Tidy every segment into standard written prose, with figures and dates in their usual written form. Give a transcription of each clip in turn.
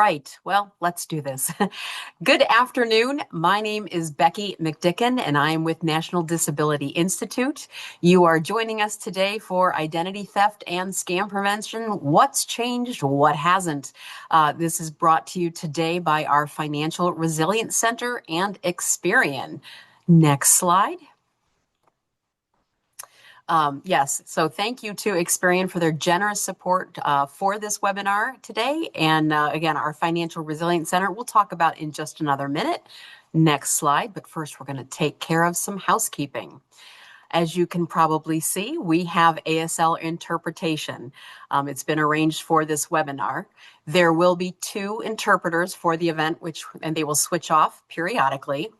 Right, well, let's do this. Good afternoon. My name is Becky McDicken, and I am with National Disability Institute. You are joining us today for Identity Theft and Scam Prevention. What's changed? What hasn't? This is brought to you today by our Financial Resilience Center and Experian. Next slide. Yes, so thank you to Experian for their generous support for this webinar today. And again, our Financial Resilience Center, we'll talk about in just another minute. Next slide, but first we're going to take care of some housekeeping. As you can probably see, we have ASL interpretation. It's been arranged for this webinar. There will be 2 interpreters for the event, and they will switch off periodically.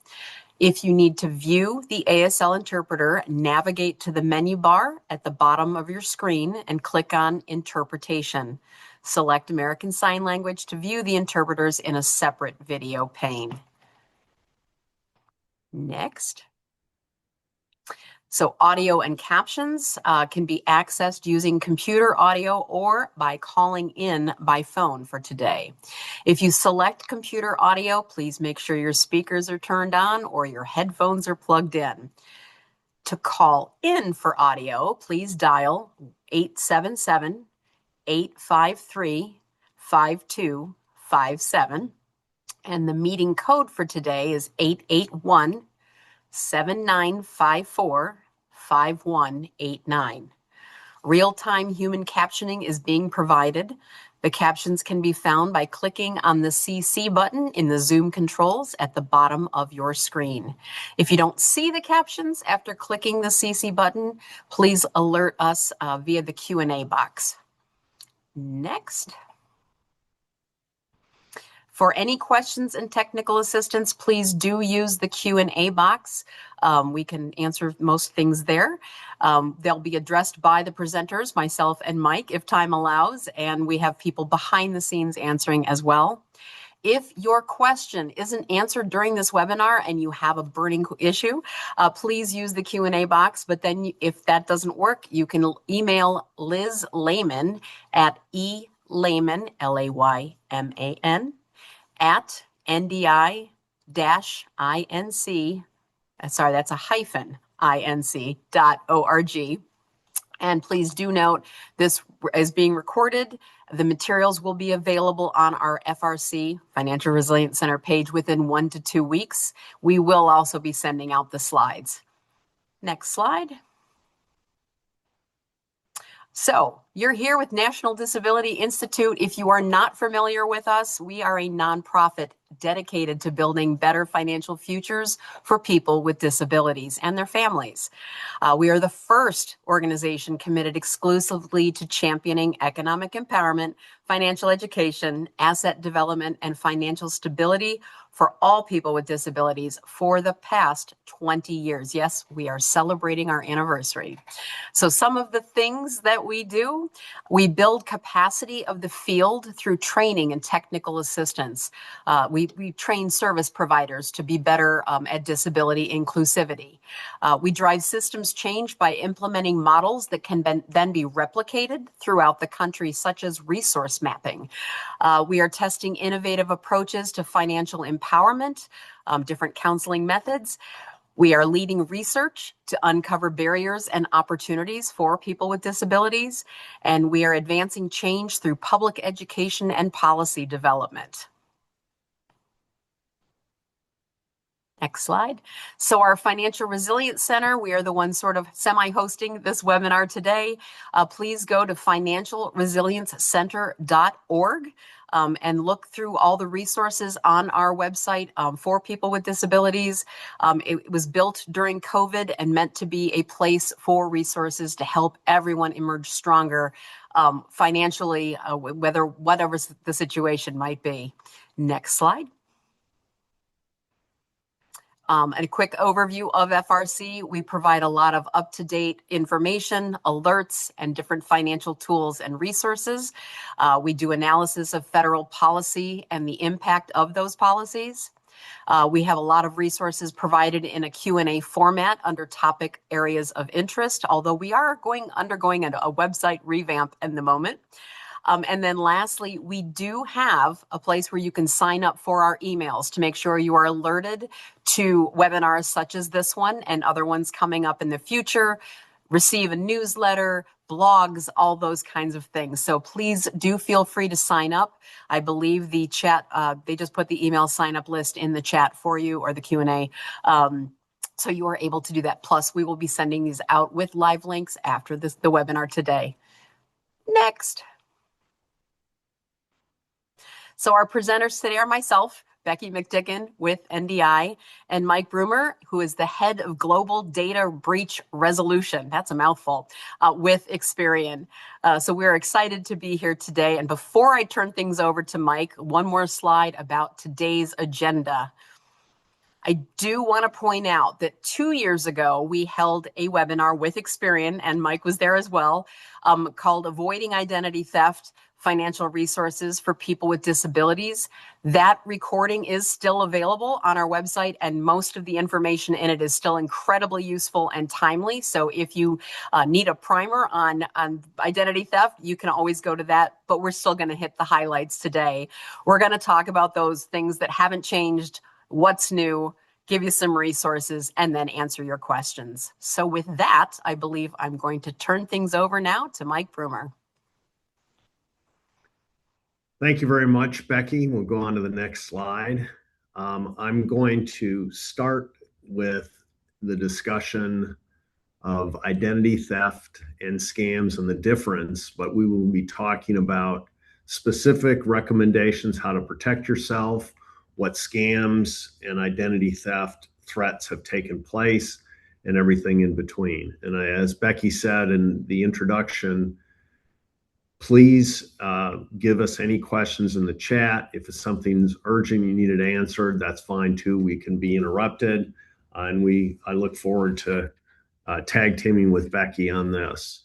If you need to view the ASL interpreter, navigate to the menu bar at the bottom of your screen and click on Interpretation. Select American Sign Language to view the interpreters in a separate video pane. Next. So audio and captions can be accessed using computer audio or by calling in by phone for today. If you select computer audio, please make sure your speakers are turned on or your headphones are plugged in. To call in for audio, please dial 877-853-5257. And the meeting code for today is 881-7954-5189. Real-time human captioning is being provided. The captions can be found by clicking on the CC button in the Zoom controls at the bottom of your screen. If you don't see the captions after clicking the CC button, please alert us via the Q&A box. Next. For any questions and technical assistance, please do use the Q&A box. We can answer most things there. They'll be addressed by the presenters, myself and Mike, if time allows, and we have people behind the scenes answering as well. If your question isn't answered during this webinar and you have a burning issue, please use the Q&A box. But then if that doesn't work, you can email Liz Layman at elayman, Layman, at NDI-INC, sorry, that's a hyphen, inc.org. And please do note, this is being recorded. The materials will be available on our FRC, Financial Resilience Center page within 1 to 2 weeks. We will also be sending out the slides. Next slide. So you're here with National Disability Institute. If you are not familiar with us, we are a nonprofit dedicated to building better financial futures for people with disabilities and their families. We are the first organization committed exclusively to championing economic empowerment, financial education, asset development, and financial stability for all people with disabilities for the past 20 years. Yes, we are celebrating our anniversary. So some of the things that we do, we build capacity of the field through training and technical assistance. We train service providers to be better at disability inclusivity. We drive systems change by implementing models that can then be replicated throughout the country, such as resource mapping. We are testing innovative approaches to financial empowerment, different counseling methods. We are leading research to uncover barriers and opportunities for people with disabilities, and we are advancing change through public education and policy development. Next slide. So our Financial Resilience Center, we are the ones sort of semi-hosting this webinar today. Please go to financialresilienccenter.org and look through all the resources on our website for people with disabilities. It was built during COVID and meant to be a place for resources to help everyone emerge stronger financially, whatever the situation might be. Next slide. And a quick overview of FRC, we provide a lot of up-to-date information, alerts, and different financial tools and resources. We do analysis of federal policy and the impact of those policies. We have a lot of resources provided in a Q&A format under topic areas of interest, although we are undergoing a website revamp in the moment. And then lastly, we do have a place where you can sign up for our emails to make sure you are alerted to webinars such as this one and other ones coming up in the future, receive a newsletter, blogs, all those kinds of things. So please do feel free to sign up. I believe the chat, they just put the email sign up list in the chat for you, or the Q&A. So you are able to do that. Plus, we will be sending these out with live links after the webinar today. Next. So our presenters today are myself, Becky McDicken with NDI, and Mike Broomer, who is the head of Global Data Breach Resolution. That's a mouthful, with Experian. So we're excited to be here today. And before I turn things over to Mike, one more slide about today's agenda. I do want to point out that 2 years ago, we held a webinar with Experian, and Mike was there as well, called Avoiding Identity Theft, Financial Resources for People with Disabilities. That recording is still available on our website, and most of the information in it is still incredibly useful and timely. So if you need a primer on identity theft, you can always go to that, but we're still going to hit the highlights today. We're going to talk about those things that haven't changed, what's new, give you some resources, and then answer your questions. So with that, I believe I'm going to turn things over now to Mike Broomer. Thank you very much, Becky. We'll go on to the next slide. I'm going to start with the discussion of identity theft and scams and the difference, but we will be talking about specific recommendations, how to protect yourself, what scams and identity theft threats have taken place, and everything in between. And as Becky said in the introduction, please give us any questions in the chat. If it's something's urgent you need it answered, that's fine too. We can be interrupted. And I look forward to tag teaming with Becky on this.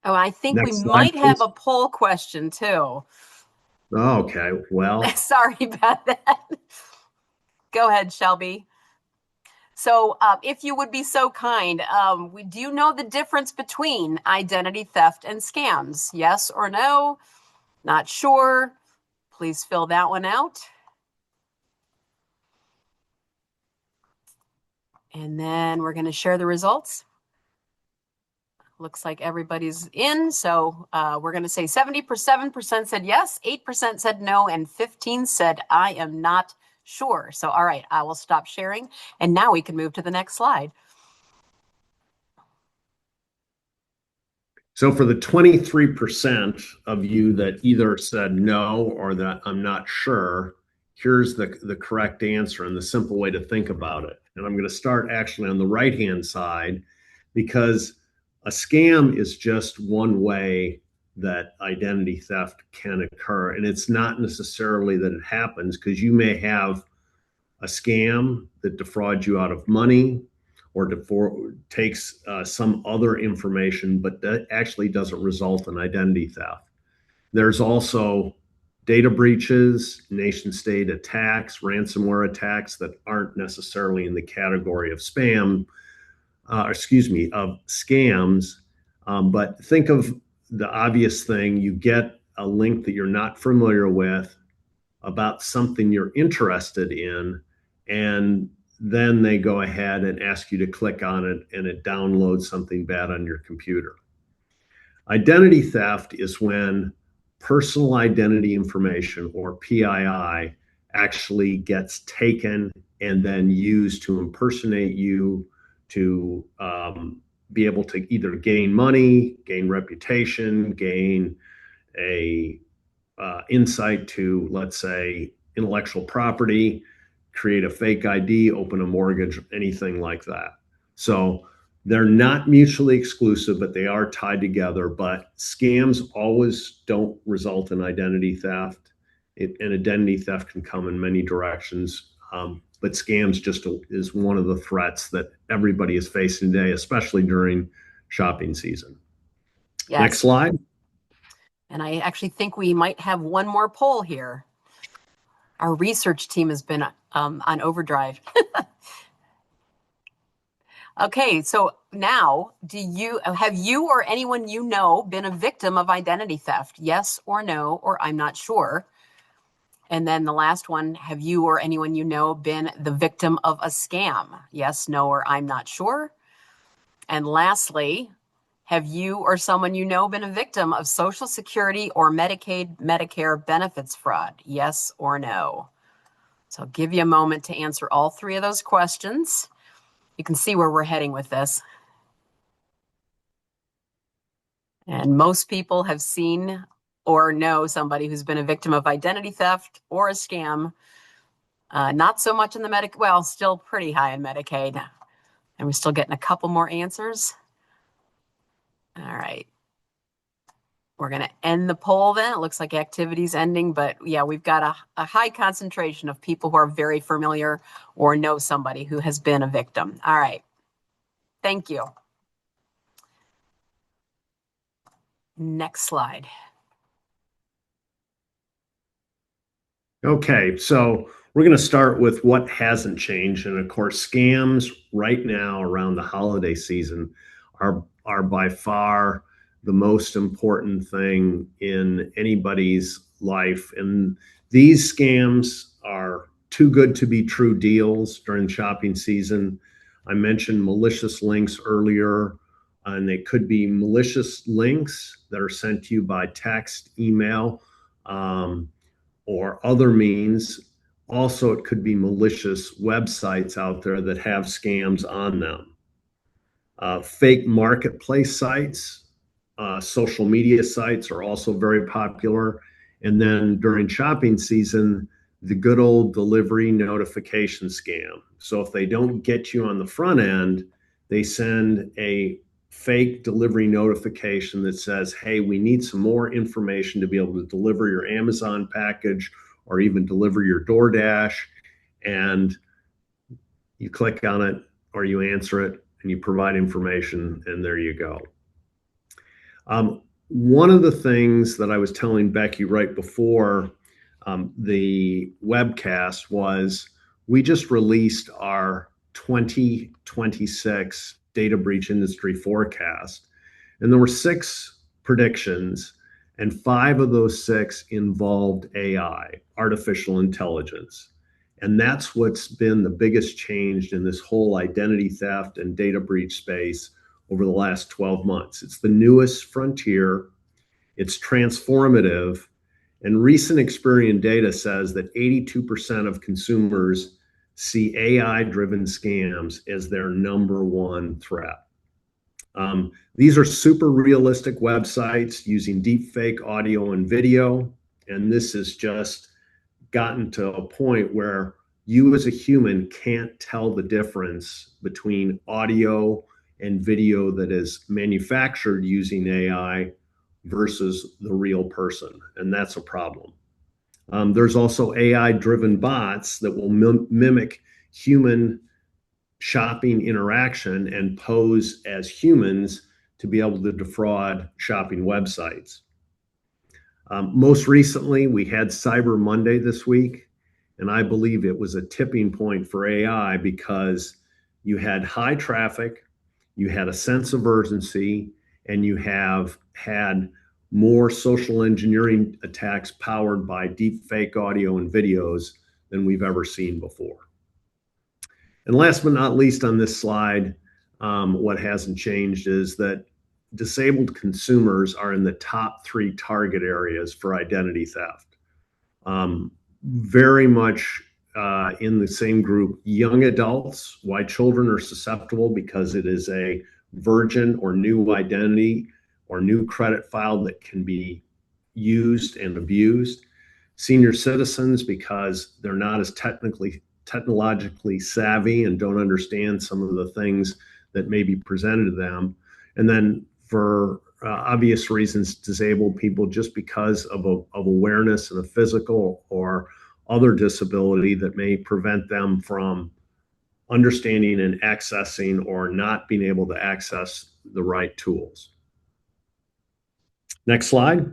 Oh, I think Next we slide, might have please. a poll question too. Okay, well. Sorry about that. Go ahead, Shelby. So if you would be so kind, do you know the difference between identity theft and scams? Yes or no? Not sure. Please fill that one out. And then we're going to share the results. Looks like everybody's in. So we're going to say 77% said yes, 8% said no, and 15 said I am not sure. So, all right, I will stop sharing. And now we can move to the next slide. So for the 23% of you that either said no or that I'm not sure, here's the correct answer and the simple way to think about it. And I'm going to start actually on the right-hand side, because a scam is just one way that identity theft can occur. And it's not necessarily that it happens, because you may have a scam that defrauds you out of money or takes some other information, but that actually doesn't result in identity theft. There's also data breaches, nation state attacks, ransomware attacks that aren't necessarily in the category of of scams. But think of the obvious thing. You get a link that you're not familiar with about something you're interested in, and then they go ahead and ask you to click on it, and it downloads something bad on your computer. Identity theft is when personal identity information, or PII, actually gets taken and then used to impersonate you, to be able to either gain money, gain reputation, gain a insight to, let's say, intellectual property, create a fake ID, open a mortgage, anything like that. So they're not mutually exclusive, but they are tied together. But scams always don't result in identity theft. And identity theft can come in many directions. But scams just is one of the threats that everybody is facing today, especially during shopping season. Yes. Next slide. And I actually think we might have one more poll here. Our research team has been on overdrive. Okay, so now have you or anyone you know been a victim of identity theft? Yes or no, or I'm not sure. And then the last one, have you or anyone you know been the victim of a scam? Yes, no, or I'm not sure. And lastly, have you or someone you know been a victim of Social Security or Medicaid, Medicare benefits fraud? Yes or no? So I'll give you a moment to answer all three of those questions. You can see where we're heading with this. And most people have seen or know somebody who's been a victim of identity theft or a scam. Not so much in the well, still pretty high in Medicaid. And we're still getting a couple more answers. All right. We're going to end the poll then. It looks like activity's ending, but yeah, we've got a high concentration of people who are very familiar or know somebody who has been a victim. All right. Thank you. Next slide. Okay, so we're going to start with what hasn't changed. And of course, scams right now around the holiday season are by far the most important thing in anybody's life. And these scams are too good to be true deals during shopping season. I mentioned malicious links earlier, and they could be malicious links that are sent to you by text, email. Or other means. Also, it could be malicious websites out there that have scams on them. Fake marketplace sites, social media sites are also very popular. And then during shopping season, the good old delivery notification scam. So if they don't get you on the front end, they send a fake delivery notification that says, hey, we need some more information to be able to deliver your Amazon package or even deliver your DoorDash. And you click on it or you answer it and you provide information, and there you go. One of the things that I was telling Becky right before the webcast was we just released our 2026 data breach industry forecast, and there were 6 predictions, and 5 of those 6 involved AI, artificial intelligence. And that's what's been the biggest change in this whole identity theft and data breach space over the last 12 months. It's the newest frontier, it's transformative, and recent Experian data says that 82% of consumers see AI driven scams as their number one threat. These are super realistic websites using deep fake audio and video, and this has just gotten to a point where you as a human can't tell the difference between audio and video that is manufactured using AI versus the real person. And that's a problem. There's also AI driven bots that will mimic human shopping interaction and pose as humans to be able to defraud shopping websites. Most recently, we had Cyber Monday this week, and I believe it was a tipping point for AI because you had high traffic, you had a sense of urgency, and you have had more social engineering attacks powered by deep fake audio and videos than we've ever seen before. And last but not least on this slide, what hasn't changed is that disabled consumers are in the top 3 target areas for identity theft. Very much in the same group, young adults, why children are susceptible because it is a virgin or new identity or new credit file that can be used and abused. Senior citizens because they're not as technologically savvy and don't understand some of the things that may be presented to them. And then for obvious reasons, disabled people just because of awareness and a physical or other disability that may prevent them from understanding and accessing or not being able to access the right tools. Next slide.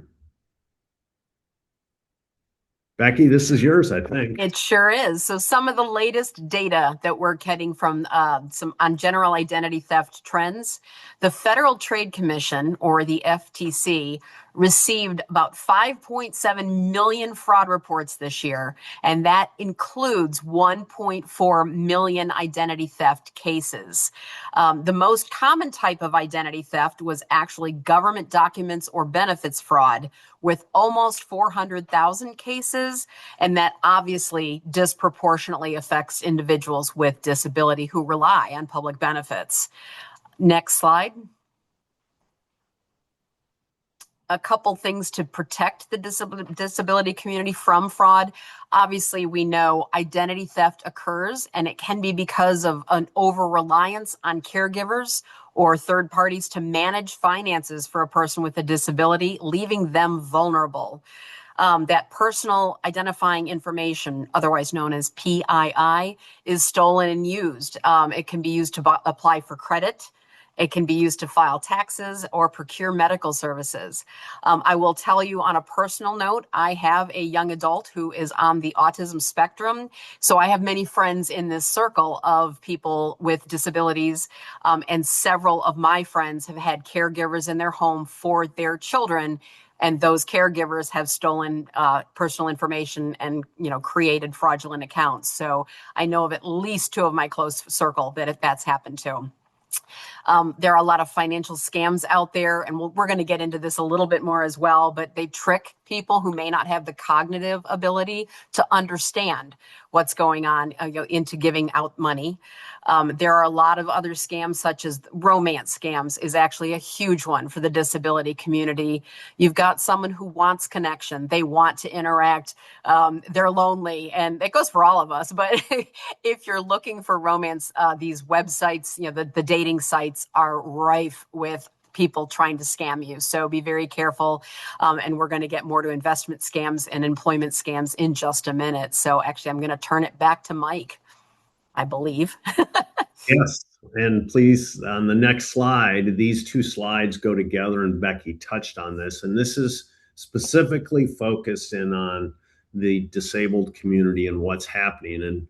Becky, this is yours, I think. It sure is. So some of the latest data that we're getting from some on general identity theft trends, the Federal Trade Commission, or the FTC, received about 5.7 million fraud reports this year, and that includes 1.4 million identity theft cases. The most common type of identity theft was actually government documents or benefits fraud, with almost 400,000 cases, and that obviously disproportionately affects individuals with disability who rely on public benefits. Next slide. A couple things to protect the disability community from fraud. Obviously, we know identity theft occurs, and it can be because of an over-reliance on caregivers or third parties to manage finances for a person with a disability, leaving them vulnerable. That personal identifying information, otherwise known as PII, is stolen and used. It can be used to apply for credit. It can be used to file taxes or procure medical services. I will tell you on a personal note, I have a young adult who is on the autism spectrum. So I have many friends in this circle of people with disabilities. And several of my friends have had caregivers in their home for their children. And those caregivers have stolen personal information and, created fraudulent accounts. So I know of at least two of my close circle that that's happened to. There are a lot of financial scams out there, and we're going to get into this a little bit more as well, but they trick people who may not have the cognitive ability to understand what's going on into giving out money. There are a lot of other scams, such as romance scams is actually a huge one for the disability community. You've got someone who wants connection. They want to interact. They're lonely, and it goes for all of us. But if you're looking for romance, these websites, the dating sites are rife with people trying to scam you. So be very careful. And we're going to get more to investment scams and employment scams in just a minute. So actually, I'm going to turn it back to Mike, I believe. Yes. And please, on the next slide, these two slides go together, and Becky touched on this. And this is specifically focused in on the disabled community and what's happening. And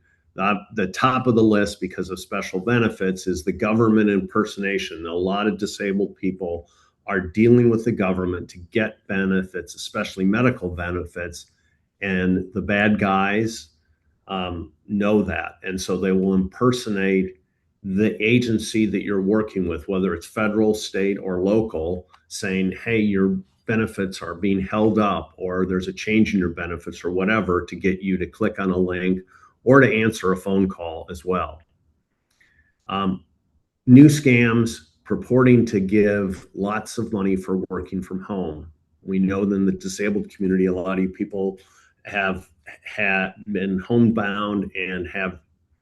the top of the list, because of special benefits, is the government impersonation. A lot of disabled people are dealing with the government to get benefits, especially medical benefits. And the bad guys know that. And so they will impersonate the agency that you're working with, whether it's federal, state, or local, saying, hey, your benefits are being held up, or there's a change in your benefits, or whatever, to get you to click on a link or to answer a phone call as well. New scams purporting to give lots of money for working from home. We know that in the disabled community, a lot of people have been homebound and have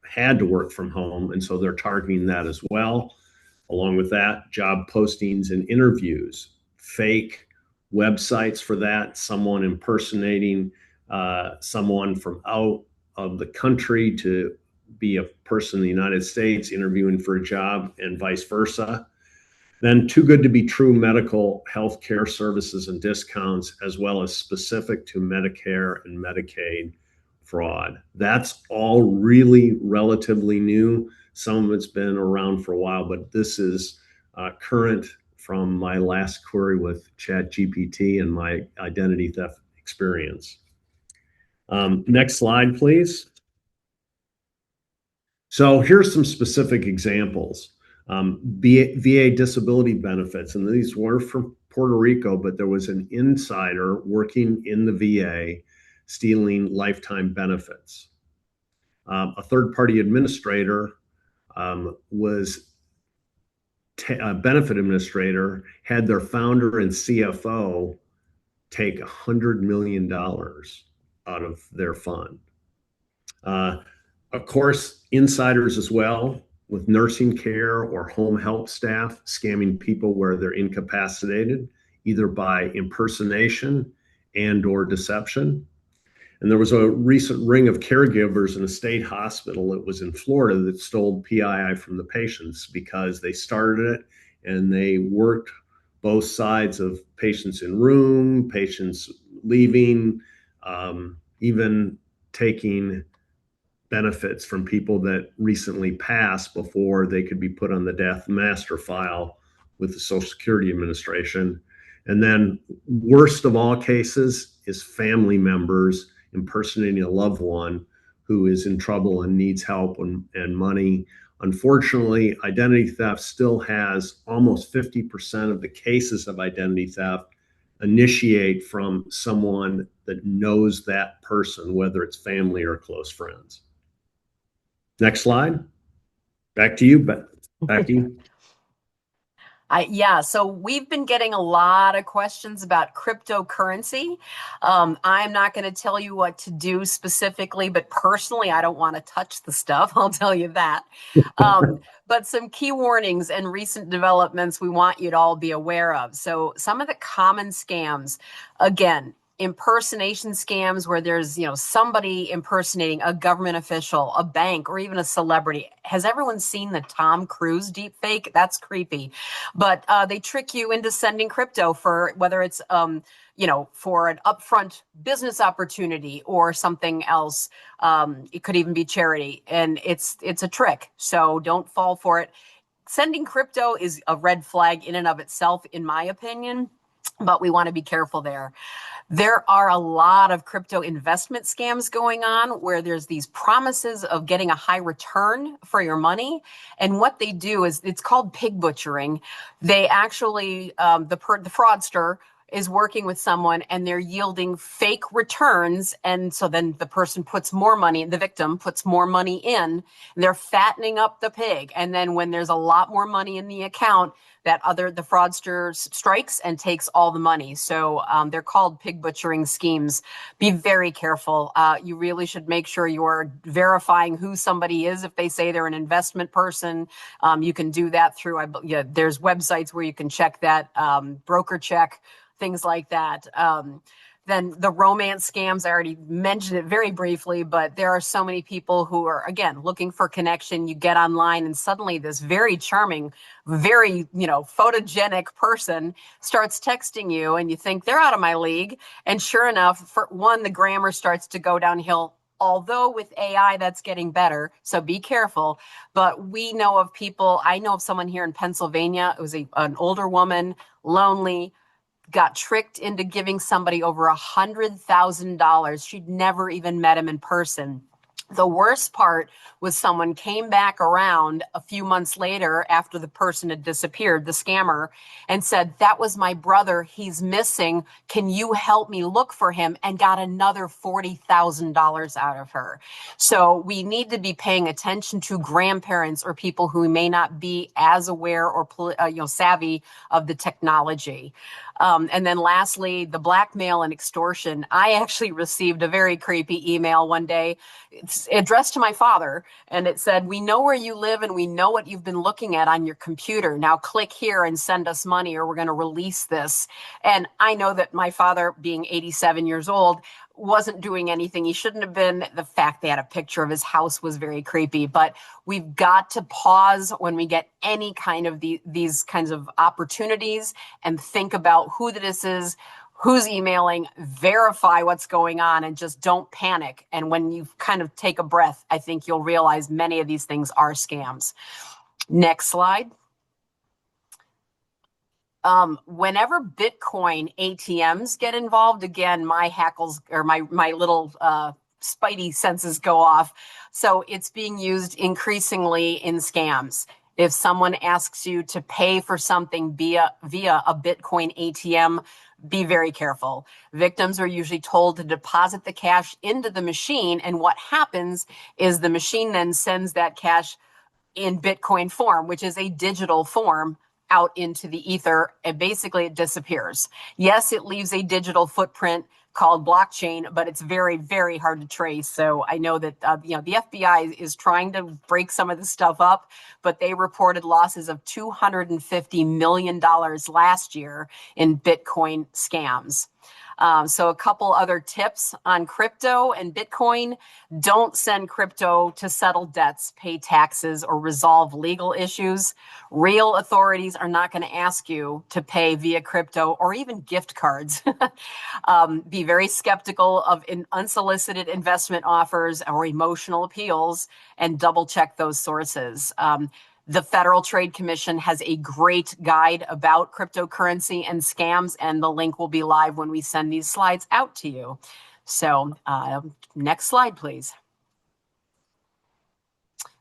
had to work from home. And so they're targeting that as well. Along with that, job postings and interviews, fake websites for that, someone impersonating someone from out of the country to be a person in the United States interviewing for a job, and vice versa. Then too good to be true medical health care services and discounts, as well as specific to Medicare and Medicaid fraud. That's all really relatively new. Some of it's been around for a while, but this is current from my last query with ChatGPT and my identity theft experience. Next slide, please. So here's some specific examples. VA disability benefits, and these were from Puerto Rico, but there was an insider working in the VA stealing lifetime benefits. A third-party administrator was a benefit administrator, had their founder and CFO take $100 million out of their fund. Of course, insiders as well, with nursing care or home health staff scamming people where they're incapacitated, either by impersonation and or deception. And there was a recent ring of caregivers in a state hospital that was in Florida that stole PII from the patients because they started it and they worked both sides of patients in room, patients leaving, even taking benefits from people that recently passed before they could be put on the death master file with the Social Security Administration. And then, worst of all cases, is family members impersonating a loved one who is in trouble and needs help and money. Unfortunately, identity theft still has almost 50% of the cases of identity theft initiate from someone that knows that person, whether it's family or close friends. Next slide. Back to you. Back to you. So we've been getting a lot of questions about cryptocurrency. I'm not going to tell you what to do specifically, but personally, I don't want to touch the stuff. I'll tell you that. But some key warnings and recent developments we want you to all be aware of. So some of the common scams, again, impersonation scams where there's, somebody impersonating a government official, a bank, or even a celebrity. Has everyone seen the Tom Cruise deep fake? That's creepy. But they trick you into sending crypto for whether it's, for an upfront business opportunity or something else. It could even be charity, and it's a trick. So don't fall for it. Sending crypto is a red flag in and of itself, in my opinion, but we want to be careful there. There are a lot of crypto investment scams going on where there's these promises of getting a high return for your money. And what they do is, it's called pig butchering. They actually, the fraudster is working with someone and they're yielding fake returns. And so then the person puts more money, the victim puts more money in, and they're fattening up the pig. And then when there's a lot more money in the account, the fraudster strikes and takes all the money. So they're called pig butchering schemes. Be very careful. You really should make sure you're verifying who somebody is. If they say they're an investment person, you can do that through, there's websites where you can check that, broker check, things like that. Then the romance scams, I already mentioned it very briefly, but there are so many people who are, again, looking for connection. You get online and suddenly this very charming, very, photogenic person starts texting you and you think they're out of my league. And sure enough, for one, the grammar starts to go downhill. Although with AI, that's getting better. So be careful. But I know of someone here in Pennsylvania. It was an older woman, lonely, got tricked into giving somebody over $100,000. She'd never even met him in person. The worst part was someone came back around a few months later after the person had disappeared, the scammer, and said, "That was my brother. He's missing. Can you help me look for him?" And got another $40,000 out of her. So we need to be paying attention to grandparents or people who may not be as aware or savvy of the technology. And then lastly, the blackmail and extortion. I actually received a very creepy email one day. It's addressed to my father, and it said, "We know where you live and we know what you've been looking at on your computer. Now click here and send us money or we're going to release this." And I know that my father, being 87 years old, wasn't doing anything he shouldn't have been. The fact they had a picture of his house was very creepy, but we've got to pause when we get any kind of these kinds of opportunities and think about who this is, who's emailing, verify what's going on, and just don't panic. And when you kind of take a breath, I think you'll realize many of these things are scams. Next slide. Whenever Bitcoin ATMs get involved, again, my hackles or my little spidey senses go off. So it's being used increasingly in scams. If someone asks you to pay for something via a Bitcoin ATM, be very careful. Victims are usually told to deposit the cash into the machine, and what happens is the machine then sends that cash in Bitcoin form, which is a digital form, out into the ether, and basically it disappears. Yes, it leaves a digital footprint called blockchain, but it's very, very hard to trace. So I know that the FBI is trying to break some of this stuff up, but they reported losses of $250 million last year in Bitcoin scams. So a couple other tips on crypto and Bitcoin. Don't send crypto to settle debts, pay taxes, or resolve legal issues. Real authorities are not going to ask you to pay via crypto or even gift cards. Be very skeptical of unsolicited investment offers or emotional appeals, and double check those sources. The Federal Trade Commission has a great guide about cryptocurrency and scams, and the link will be live when we send these slides out to you. So next slide, please.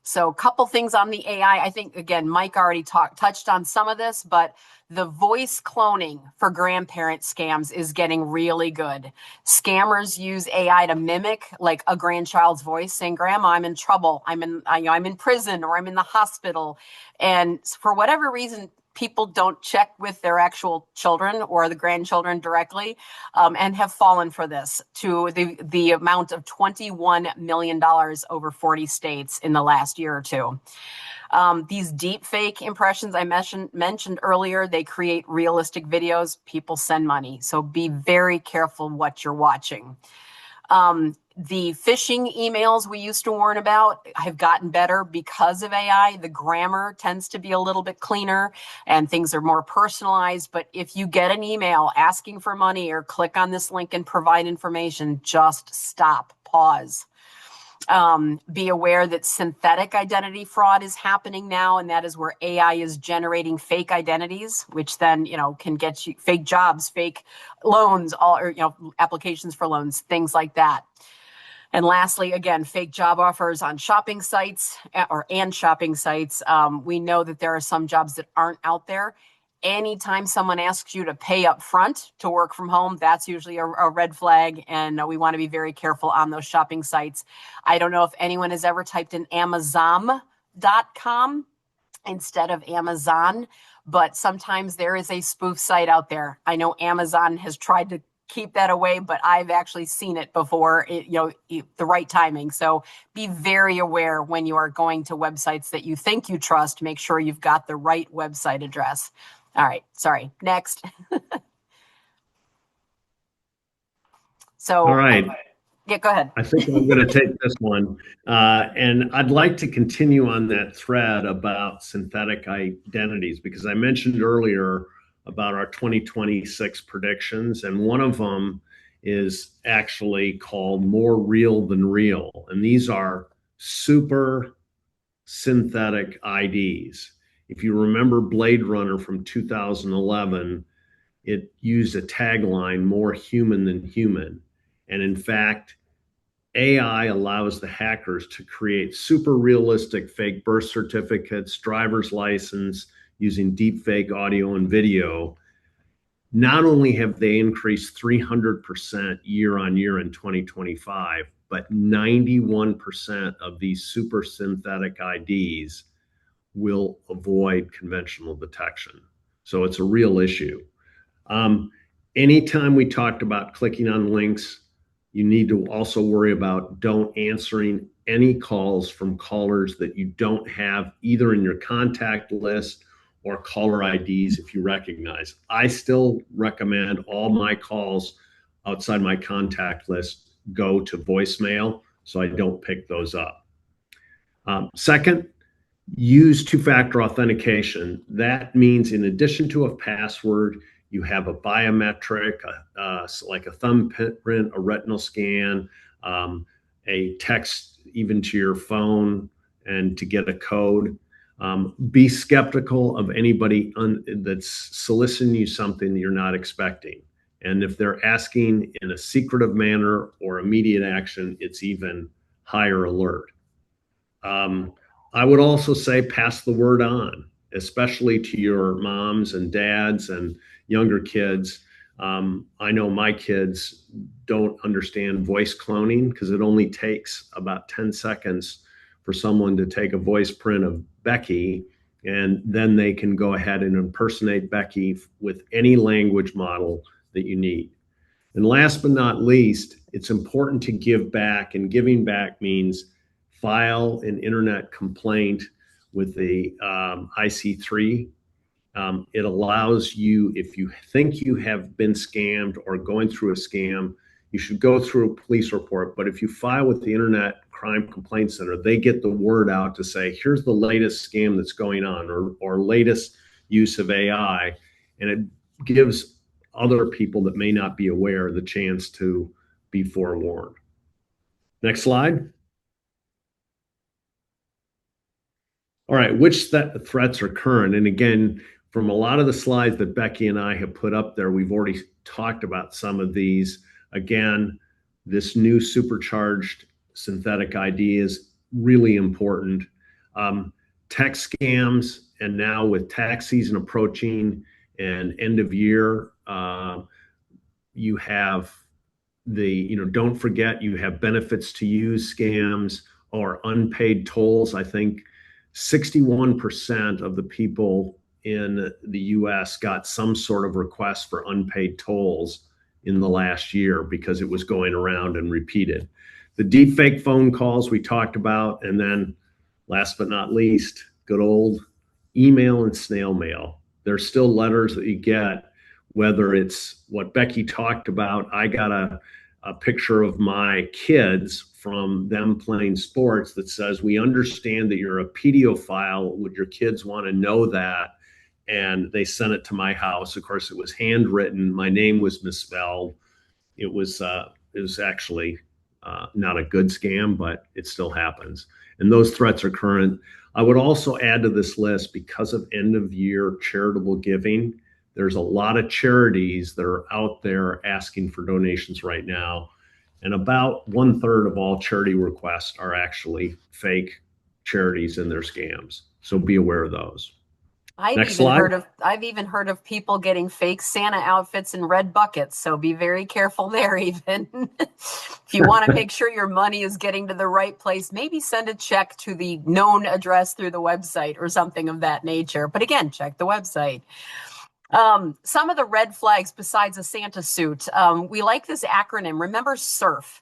So a couple things on the AI. I think, again, Mike already touched on some of this, but the voice cloning for grandparent scams is getting really good. Scammers use AI to mimic like a grandchild's voice, saying, "Grandma, I'm in trouble. I'm in prison, or I'm in the hospital." And for whatever reason, people don't check with their actual children or the grandchildren directly, and have fallen for this to the amount of $21 million over 40 states in the last year or two. These deep fake impressions I mentioned earlier, they create realistic videos. People send money. So be very careful what you're watching. The phishing emails we used to warn about have gotten better because of AI. The grammar tends to be a little bit cleaner and things are more personalized. But if you get an email asking for money or click on this link and provide information, just stop, pause. Be aware that synthetic identity fraud is happening now, and that is where AI is generating fake identities, which then, can get you fake jobs, fake loans, applications for loans, things like that. And lastly, again, fake job offers on shopping sites and shopping sites. We know that there are some jobs that aren't out there. Anytime someone asks you to pay up front to work from home, that's usually a red flag, and we want to be very careful on those shopping sites. I don't know if anyone has ever typed in Amazon.com instead of Amazon, but sometimes there is a spoof site out there. I know Amazon has tried to keep that away, but I've actually seen it before, the right timing. So be very aware when you are going to websites that you think you trust. Make sure you've got the right website address. All right, sorry, next. So, all right. Yeah, go ahead. I think I'm going to take this one. And I'd like to continue on that thread about synthetic identities, because I mentioned earlier about our 2026 predictions. And one of them is actually called More Real Than Real. And these are super synthetic IDs. If you remember Blade Runner from 2011, it used a tagline, "More human than human." And in fact, AI allows the hackers to create super realistic fake birth certificates, driver's license using deep fake audio and video. Not only have they increased 300% year on year in 2025, but 91% of these super synthetic IDs will avoid conventional detection. So it's a real issue. Anytime we talked about clicking on links, you need to also worry about don't answering any calls from callers that you don't have either in your contact list or caller IDs if you recognize. I still recommend all my calls outside my contact list go to voicemail, so I don't pick those up. Second, use two-factor authentication. That means in addition to a password, you have a biometric, like a thumbprint, a retinal scan, a text even to your phone, and to get a code. Be skeptical of anybody that's soliciting you something that you're not expecting. And if they're asking in a secretive manner or immediate action, it's even higher alert. I would also say pass the word on, especially to your moms and dads and younger kids. I know my kids don't understand voice cloning because it only takes about 10 seconds for someone to take a voice print of Becky, and then they can go ahead and impersonate Becky with any language model that you need. And last but not least, it's important to give back, and giving back means file an internet complaint with the IC3 It allows you, if you think you have been scammed or going through a scam, you should go through a police report. But if you file with the Internet Crime Complaint Center, they get the word out to say, here's the latest scam that's going on, or latest use of AI. And it gives other people that may not be aware the chance to be forewarned. Next slide. All right, which threats are current? And again, from a lot of the slides that Becky and I have put up there, we've already talked about some of these. Again, this new supercharged synthetic ID is really important. Tech scams, and now with tax season approaching and end of year, you have don't forget, you have benefits to use scams or unpaid tolls. I think 61% of the people in the US got some sort of request for unpaid tolls in the last year because it was going around and repeated. The deepfake phone calls we talked about, and then last but not least, good old email and snail mail. There's still letters that you get, whether it's what Becky talked about. I got a picture of my kids from them playing sports that says, we understand that you're a pedophile. Would your kids want to know that? And they sent it to my house. Of course, it was handwritten. My name was misspelled. It was actually not a good scam, but it still happens. And those threats are current. I would also add to this list, because of end of year charitable giving, there's a lot of charities that are out there asking for donations right now. And about 1/3 of all charity requests are actually fake charities and their scams. So be aware of those. Next slide. I've even heard of people getting fake Santa outfits and red buckets. So be very careful there, even. If you want to make sure your money is getting to the right place, maybe send a check to the known address through the website or something of that nature. But again, check the website. Some of the red flags besides a Santa suit, we like this acronym. Remember SURF.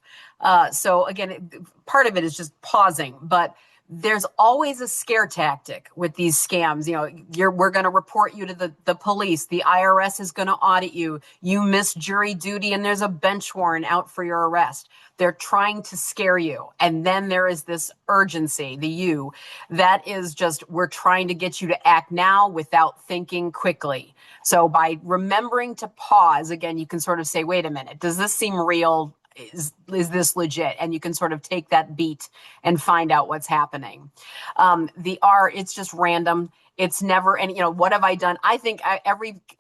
So again, part of it is just pausing, but there's always a scare tactic with these scams. We're going to report you to the police. The IRS is going to audit you. You missed jury duty and there's a bench warrant out for your arrest. They're trying to scare you. And then there is this urgency, the you, that is just, we're trying to get you to act now without thinking quickly. So by remembering to pause, again, you can sort of say, wait a minute, does this seem real? Is this legit? And you can sort of take that beat and find out what's happening. The R, it's just random. It's never, and what have I done? I think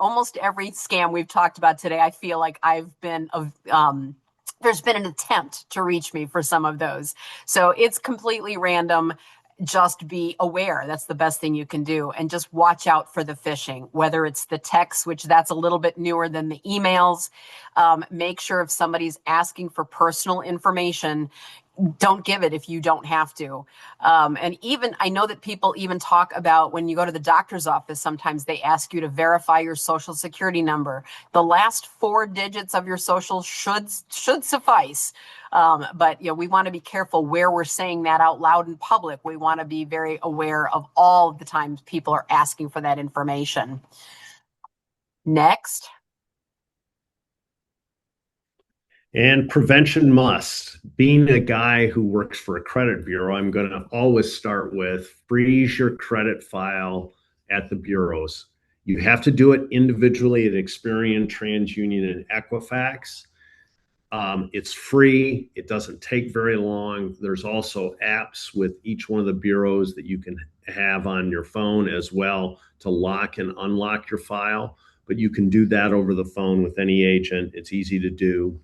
almost every scam we've talked about today, I feel like I've been there's been an attempt to reach me for some of those. So it's completely random. Just be aware. That's the best thing you can do. And just watch out for the phishing, whether it's the text, which that's a little bit newer than the emails. Make sure if somebody's asking for personal information, don't give it if you don't have to. And even, I know that people even talk about when you go to the doctor's office, sometimes they ask you to verify your social security number. The last 4 digits of your social should suffice. But we want to be careful where we're saying that out loud in public. We want to be very aware of all the times people are asking for that information. Next. And prevention must. Being a guy who works for a credit bureau, I'm going to always start with freeze your credit file at the bureaus. You have to do it individually at Experian, TransUnion, and Equifax. It's free. It doesn't take very long. There's also apps with each one of the bureaus that you can have on your phone as well to lock and unlock your file. But you can do that over the phone with any agent. It's easy to do.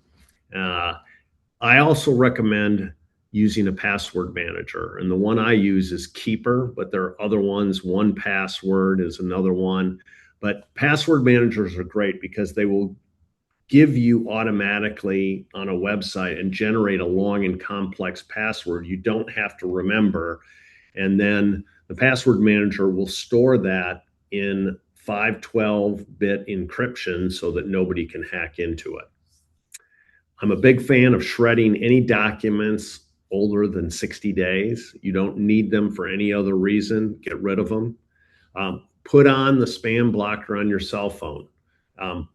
I also recommend using a password manager, and the one I use is Keeper, but there are other ones. 1Password is another one, but password managers are great because they will give you automatically on a website and generate a long and complex password you don't have to remember, and then the password manager will store that in 512-bit encryption so that nobody can hack into it. I'm a big fan of shredding any documents older than 60 days. You don't need them for any other reason. Get rid of them. put on the spam blocker on your cell phone.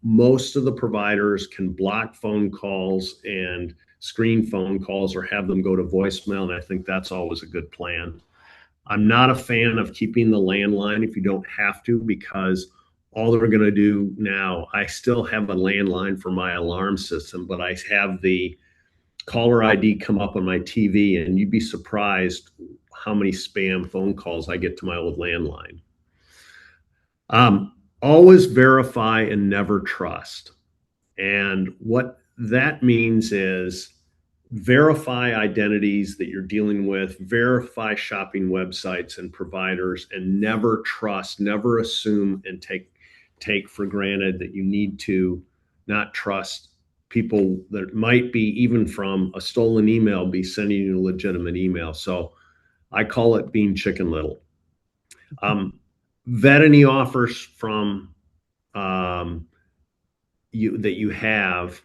Most of the providers can block phone calls and screen phone calls or have them go to voicemail, and I think that's always a good plan. I'm not a fan of keeping the landline if you don't have to, because all they're going to do now, I still have a landline for my alarm system, but I have the caller ID come up on my TV, and you'd be surprised how many spam phone calls I get to my old landline. Always verify and never trust. And what that means is verify identities that you're dealing with, verify shopping websites and providers, and never trust, never assume and take for granted that you need to not trust people that might be, even from a stolen email, be sending you a legitimate email. So I call it being Chicken Little. Vet any offers from you that you have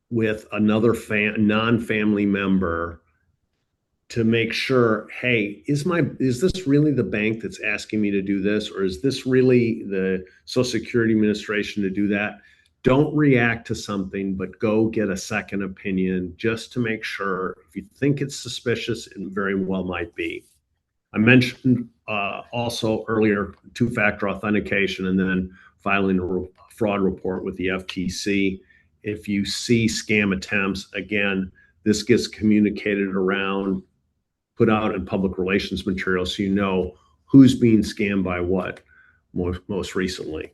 with another non-family member to make sure, hey, is this really the bank that's asking me to do this, or is this really the Social Security Administration to do that? Don't react to something, but go get a second opinion just to make sure. If you think it's suspicious, it very well might be. I mentioned also earlier two-factor authentication, and then filing a fraud report with the FTC. If you see scam attempts, again, this gets communicated around, put out in public relations material, so you know who's being scammed by what most recently.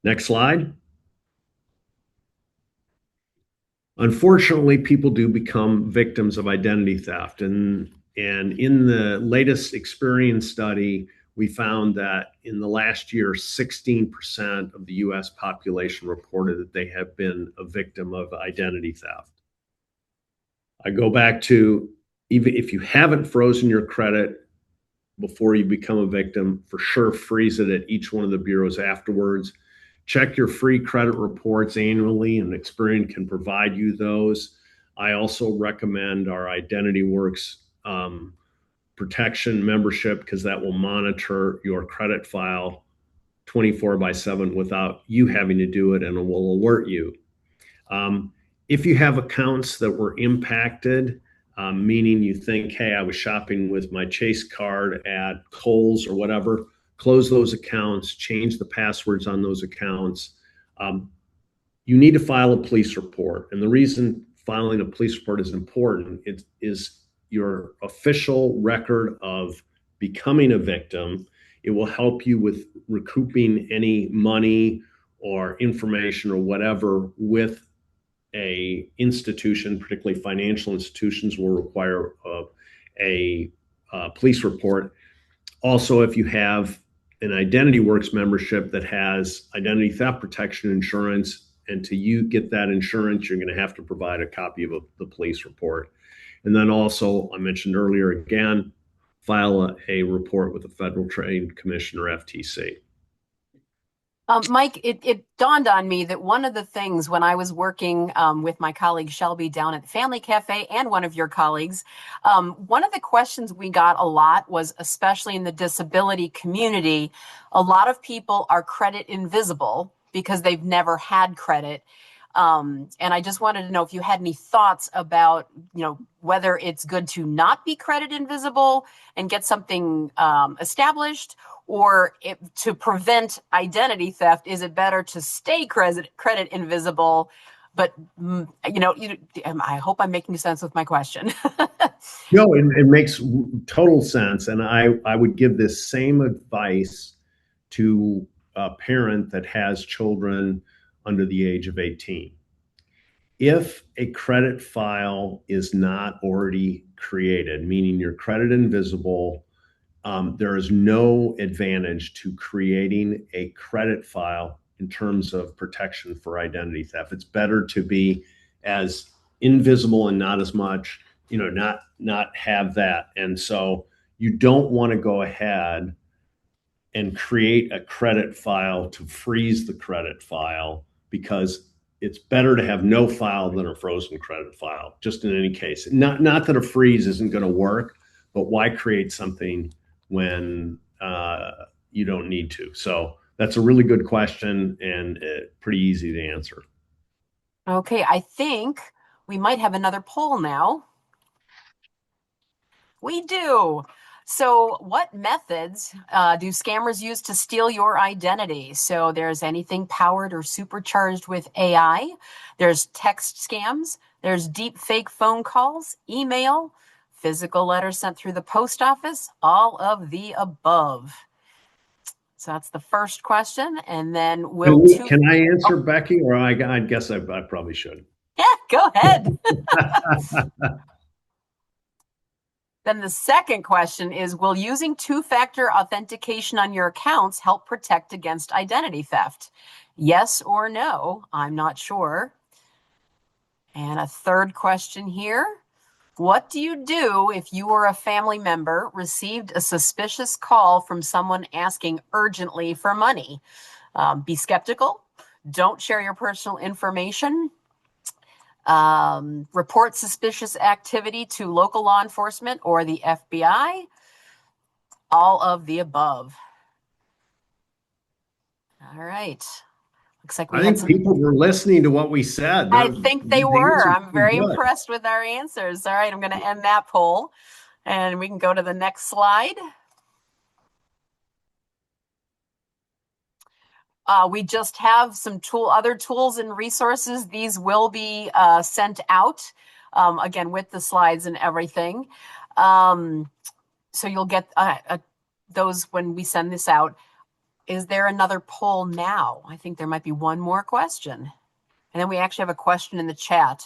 Next slide. Unfortunately, people do become victims of identity theft. And in the latest Experian study, we found that in the last year, 16% of the US population reported that they have been a victim of identity theft. I go back to, even if you haven't frozen your credit before you become a victim, for sure freeze it at each one of the bureaus afterwards. Check your free credit reports annually, and Experian can provide you those. I also recommend our Identity Works protection membership, because that will monitor your credit file 24/7 without you having to do it, and it will alert you. If you have accounts that were impacted, meaning you think, hey, I was shopping with my Chase card at Kohl's or whatever, close those accounts, change the passwords on those accounts. You need to file a police report. And the reason filing a police report is important is your official record of becoming a victim. It will help you with recouping any money or information or whatever with a institution. Particularly financial institutions will require a police report. Also, if you have an Identity Works membership that has identity theft protection insurance, and to you get that insurance, you're going to have to provide a copy of the police report. And then also, I mentioned earlier again, file a report with the Federal Trade Commission, or FTC. Mike, it dawned on me that one of the things when I was working with my colleague Shelby down at the Family Cafe, and one of your colleagues, one of the questions we got a lot was, especially in the disability community, a lot of people are credit invisible because they've never had credit. And I just wanted to know if you had any thoughts about, whether it's good to not be credit invisible and get something established, or to prevent identity theft, is it better to stay credit invisible? But, I hope I'm making sense with my question. No, it makes total sense. And I would give this same advice to a parent that has children under the age of 18. If a credit file is not already created, meaning you're credit invisible, there is no advantage to creating a credit file in terms of protection for identity theft. It's better to be as invisible and not as much, not have that. And so you don't want to go ahead and create a credit file to freeze the credit file, because it's better to have no file than a frozen credit file, just in any case. Not that a freeze isn't going to work, but why create something when you don't need to. So that's a really good question and pretty easy to answer. Okay, I think we might have another poll now. We do. So, what methods do scammers use to steal your identity? So, there's anything powered or supercharged with AI, there's text scams, there's deep fake phone calls, email, physical letters sent through the post office, all of the above. So, that's the first question. And then, Can I answer, oh, Becky, or I guess I probably should. yeah, go ahead. Then the second question is, will using two-factor authentication on your accounts help protect against identity theft? Yes or no? I'm not sure. And a third question here. What do you do if you or a family member received a suspicious call from someone asking urgently for money? Be skeptical. Don't share your personal information. Report suspicious activity to local law enforcement or the FBI. All of the above. All right. Looks like we I had think some. people were listening to what we said. I think they These were. answers I'm were very good. impressed with our answers. All right, I'm going to end that poll and we can go to the next slide. We just have some other tools and resources. These will be sent out again with the slides and everything. So you'll get those when we send this out. Is there another poll now? I think there might be one more question. And then we actually have a question in the chat.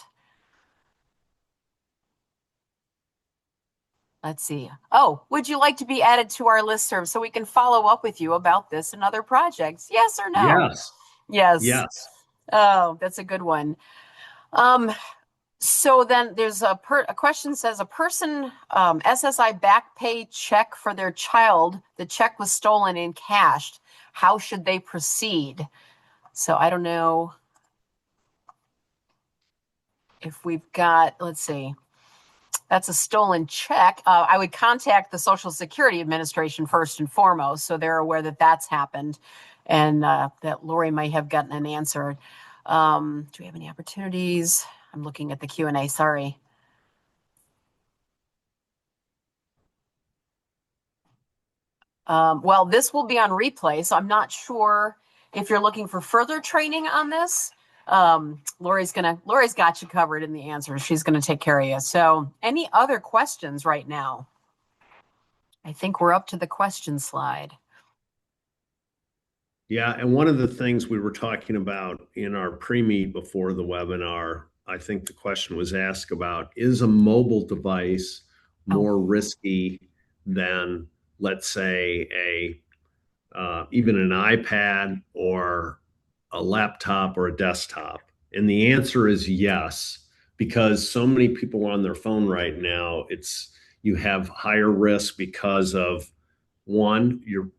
Let's see. Oh, would you like to be added to our listserv so we can follow up with you about this and other projects? Yes or no? Yes. Yes. Yes. Oh, that's a good one. So then there's a question says a person SSI back pay check for their child. The check was stolen and cashed. How should they proceed? So I don't know if we've got, let's see, that's a stolen check. I would contact the Social Security Administration first and foremost, so they're aware that that's happened and that Lori might have gotten an answer. Do we have any opportunities? I'm looking at the Q&A, sorry. Well, this will be on replay, so I'm not sure if you're looking for further training on this. Lori's got you covered in the answers. She's gonna take care of you. So any other questions right now? I think we're up to the question slide. Yeah, and one of the things we were talking about in our pre-meet before the webinar, I think the question was asked about, is a mobile device more risky than, let's say, even an iPad or a laptop or a desktop? And the answer is yes, because so many people are on their phone right now. You have higher risk because of, one, you're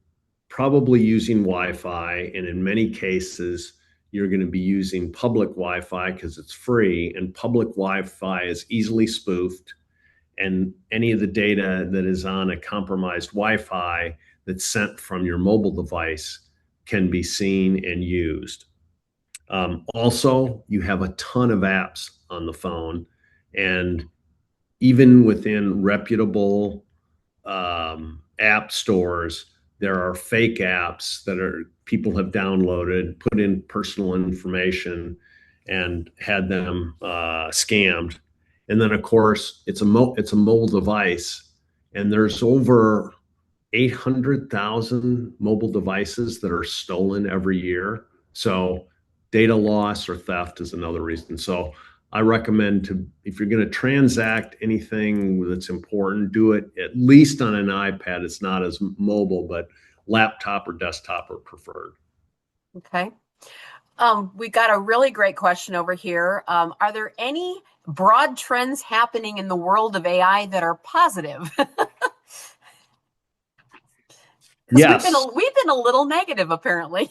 probably using Wi-Fi, and in many cases, you're going to be using public Wi-Fi because it's free, and public Wi-Fi is easily spoofed, and any of the data that is on a compromised Wi-Fi that's sent from your mobile device can be seen and used. Also, you have a ton of apps on the phone, and even within reputable app stores, there are fake apps that people have downloaded, put in personal information, and had them scammed. And then, of course, it's a mobile device, and there's over 800,000 mobile devices that are stolen every year. So data loss or theft is another reason. So I recommend if you're going to transact anything that's important, do it at least on an iPad. It's not as mobile, but laptop or desktop are preferred. Okay. We got a really great question over here. Are there any broad trends happening in the world of AI that are positive? Because Yes. we've been a little negative apparently.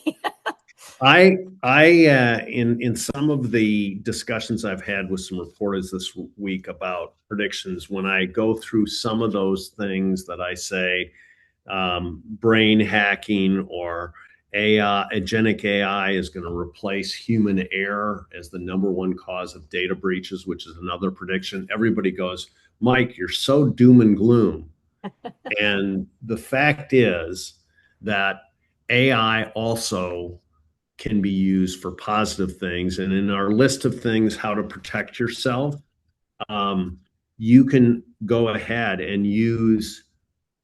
In some of the discussions I've had with some reporters this week about predictions, when I go through some of those things that I say, brain hacking or AI, agentic AI is going to replace human error as the number one cause of data breaches, which is another prediction. Everybody goes, Mike, you're so doom and gloom. And the fact is that AI also can be used for positive things. And in our list of things, how to protect yourself, um, you can go ahead and use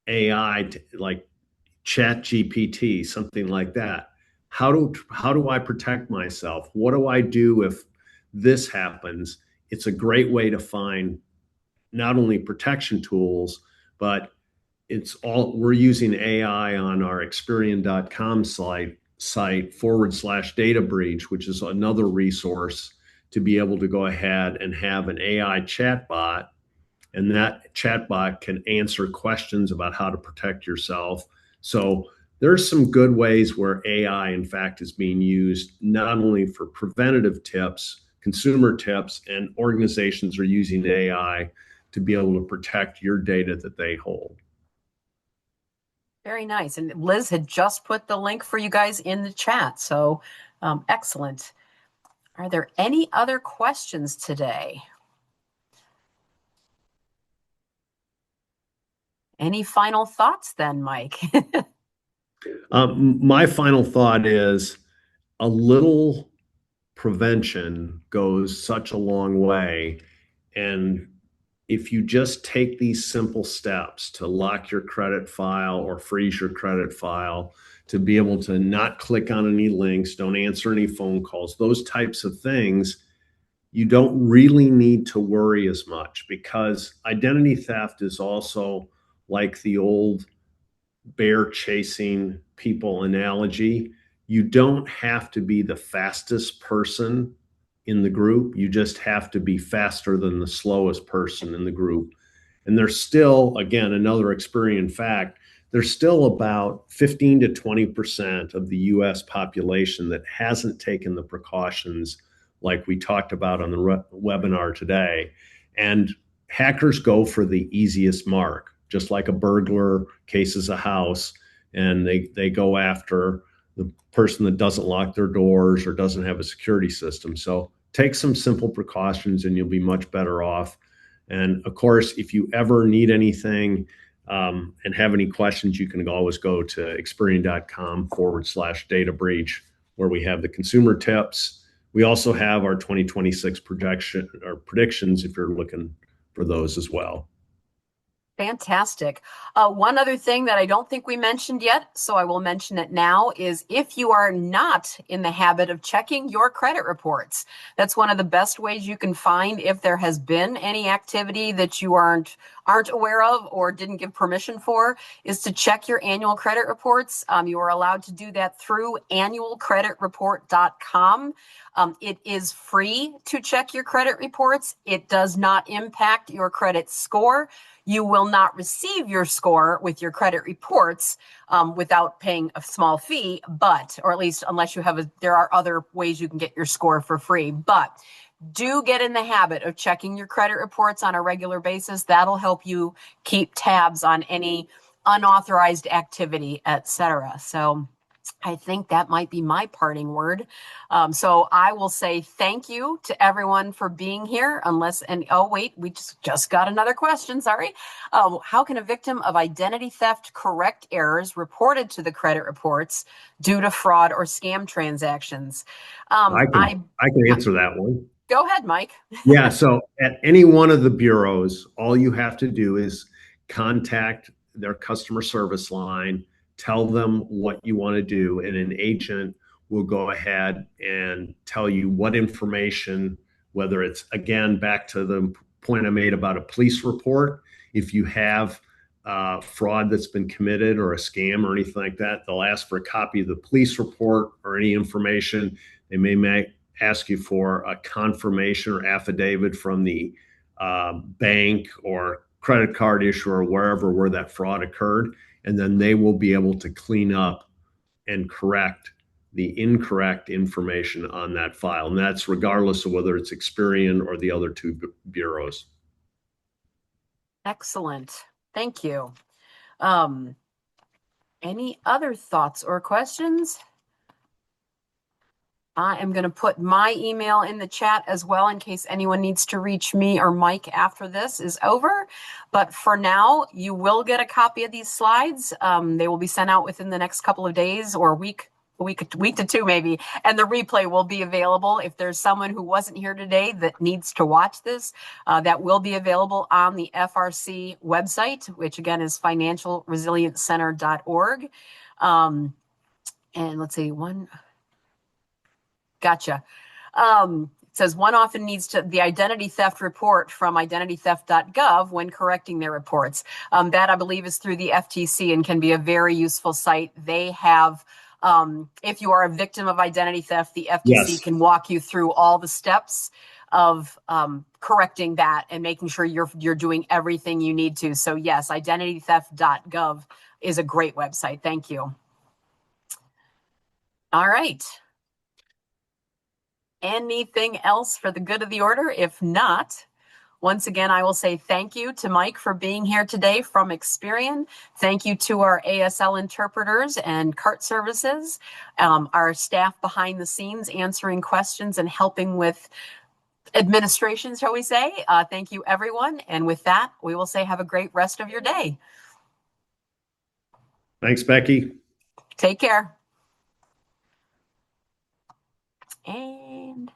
AI to, like Chat GPT, something like that. How do I protect myself? What do I do if this happens? It's a great way to find not only protection tools, but we're using AI on our Experian.com site /data breach, which is another resource to be able to go ahead and have an AI chatbot, and that chatbot can answer questions about how to protect yourself. So there's some good ways where AI, in fact, is being used not only for preventative tips, consumer tips, and organizations are using AI to be able to protect your data that they hold. Very nice. And Liz had just put the link for you guys in the chat. So excellent. Are there any other questions today? Any final thoughts then, Mike? My final thought is a little prevention goes such a long way. And if you just take these simple steps to lock your credit file or freeze your credit file, to be able to not click on any links, don't answer any phone calls, those types of things, you don't really need to worry as much, because identity theft is also like the old bear chasing people analogy. You don't have to be the fastest person in the group. You just have to be faster than the slowest person in the group. And there's still, again, another Experian fact, there's still about 15 to 20% of the US population that hasn't taken the precautions like we talked about on the webinar today. And hackers go for the easiest mark, just like a burglar cases a house, and they go after the person that doesn't lock their doors or doesn't have a security system. So take some simple precautions and you'll be much better off. And of course, if you ever need anything and have any questions, you can always go to experian.com/data breach, where we have the consumer tips. We also have our 2026 projection or predictions if you're looking for those as well. Fantastic. One other thing that I don't think we mentioned yet, so I will mention it now, is if you are not in the habit of checking your credit reports, that's one of the best ways you can find if there has been any activity that you aren't aware of or didn't give permission for, is to check your annual credit reports. You are allowed to do that through annualcreditreport.com. It is free to check your credit reports. It does not impact your credit score. You will not receive your score with your credit reports without paying a small fee, or at least unless you have there are other ways you can get your score for free. But do get in the habit of checking your credit reports on a regular basis. That'll help you keep tabs on any unauthorized activity, etc. So I think that might be my parting word. So I will say thank you to everyone for being here. Oh wait, we just got another question. Sorry. How can a victim of identity theft correct errors reported to the credit reports due to fraud or scam transactions? I can answer that one. Go ahead, Mike. Yeah, so at any one of the bureaus, all you have to do is contact their customer service line, tell them what you want to do, and an agent will go ahead and tell you what information, whether it's, again, back to the point I made about a police report. If you have fraud that's been committed or a scam or anything like that, they'll ask for a copy of the police report or any information. They may ask you for a confirmation or affidavit from the bank or credit card issuer or wherever where that fraud occurred. And then they will be able to clean up and correct the incorrect information on that file. And that's regardless of whether it's Experian or the other two bureaus. Excellent. Thank you. Um, Any other thoughts or questions? I am going to put my email in the chat as well in case anyone needs to reach me or Mike after this is over. But for now, you will get a copy of these slides. They will be sent out within the next couple of days or week to two maybe. And the replay will be available. If there's someone who wasn't here today that needs to watch this, that will be available on the FRC website, which again is financialresilienccenter.org. And let's see, Gotcha. It says one often needs the identity theft report from identitytheft.gov when correcting their reports. That I believe is through the FTC and can be a very useful site. They have, if you are a victim of identity theft, the FTC can walk you through all the steps of correcting that and making sure you're doing everything you need to. So yes, identitytheft.gov is a great website. Thank you. All right. Anything else for the good of the order? If not, once again, I will say thank you to Mike for being here today from Experian. Thank you to our ASL interpreters and CART services, our staff behind the scenes answering questions and helping with administration, shall we say. Thank you, everyone. And with that, we will say have a great rest of your day. Thanks, Becky. Take care. And